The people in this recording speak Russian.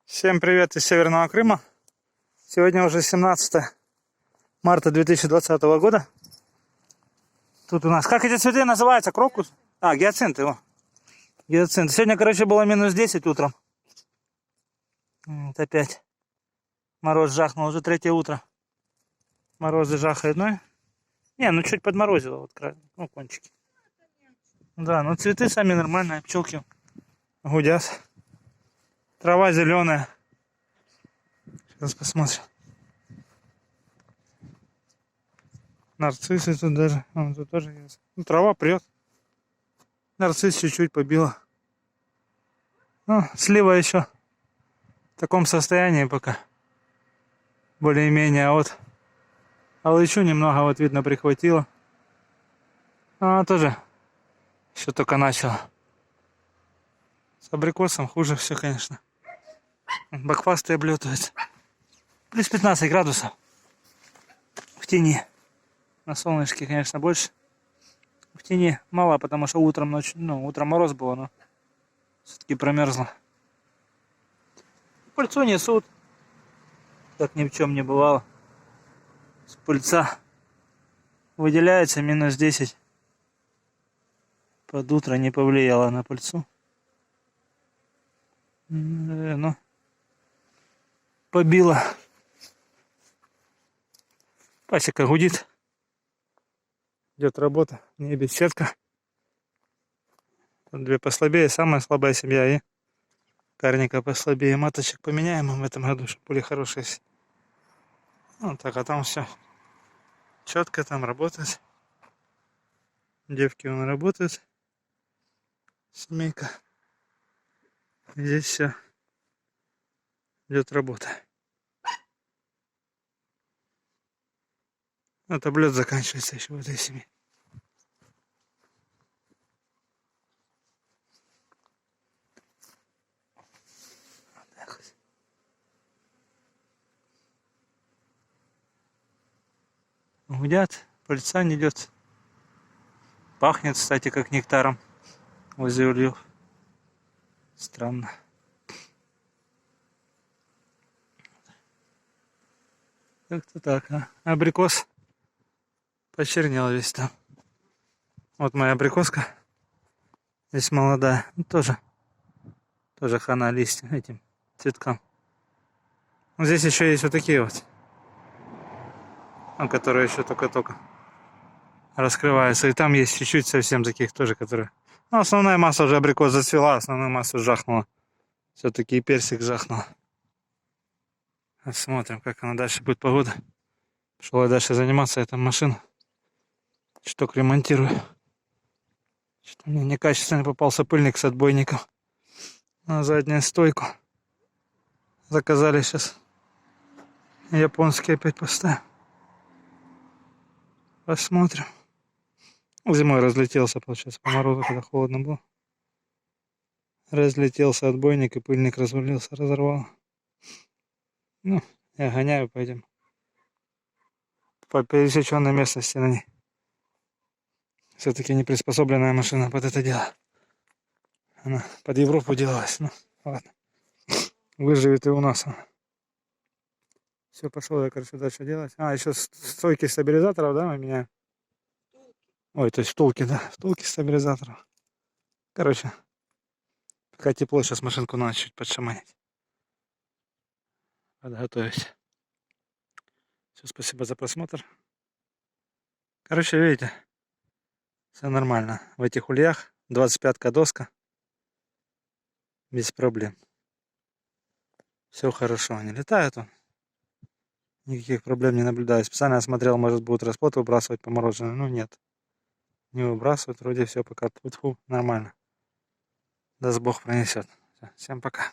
Всем привет из Северного Крыма. Сегодня уже 17 марта 2020 года. Тут у нас, как эти цветы называются? Крокус? А, гиацинты. О. Гиацинты. Сегодня, короче, было минус 10 утром. Вот опять. Мороз жахнул, уже третье утро. Морозы жахают, ну? Не, ну чуть подморозило, вот ну, кончики. Да, ну цветы сами нормальные, пчелки гудят. Трава зеленая. Сейчас посмотрим. Нарциссы тут даже. Тут тоже есть. Ну, трава прет. Нарцисс чуть-чуть побила. Ну, слива еще в таком состоянии пока. Более-менее. А вот алычу немного вот видно прихватило. Она тоже еще только начала. С абрикосом хуже все, конечно. Бакфасты облетываются. Плюс 15 градусов. В тени. На солнышке, конечно, больше. В тени мало, потому что утром ночью, утром мороз было, но все-таки промерзло. Пыльцу несут, как ни в чем не бывало. С пыльца выделяется минус 10. Под утро не повлияло на пыльцу. Но побило. Пасека гудит. Идет работа, в небе сетка. Тут две послабее, самая слабая семья и карника послабее. Маточек поменяем в этом году, чтобы были хорошие. Ну так, а там все четко, там работает. Девки вон работают. Семейка. Здесь все идет работа. Вот облет заканчивается еще в этой семье. Гудят, пыльца не идет. Пахнет, кстати, как нектаром возле ульев. Странно. Как-то так, а? Абрикос почернел весь там. Вот моя абрикоска. Здесь молодая. Ну, тоже хана листья этим цветкам. Но здесь еще есть вот такие вот. Которые еще только-только раскрываются. И там есть чуть-чуть совсем таких тоже, которые... Ну, основная масса уже абрикос зацвела, основную массу жахнула. Все-таки и персик жахнул. Смотрим, как она дальше будет погода. Пошел я дальше заниматься, этой машиной. Штук ремонтирую. Что-то мне некачественно попался пыльник с отбойником на заднюю стойку. Заказали сейчас. Японский опять поставим. Посмотрим. Зимой разлетелся, получается, по морозу, когда холодно было. Разлетелся отбойник и пыльник развалился, разорвал. Ну, я гоняю, пойдем. По пересеченной местности на ней. Все-таки не приспособленная машина под это дело. Она под Европу делалась. Ну, ладно. Выживет и у нас. Все, пошел я, короче, дальше делать. А, еще стойки стабилизаторов, да, мы меняем? Ой, то есть втулки, да. Втулки стабилизаторов. Короче, пока тепло, сейчас машинку надо чуть подшаманить. Подготовить. Все, спасибо за просмотр. Короче, видите, все нормально. В этих ульях 25-ка доска. Без проблем. Все хорошо, они летают. Никаких проблем не наблюдаю. Специально осмотрел, может будут расплод выбрасывать по мороженому. Ну нет. Не выбрасывают. Вроде все пока нормально. Даст Бог пронесет. Всем пока.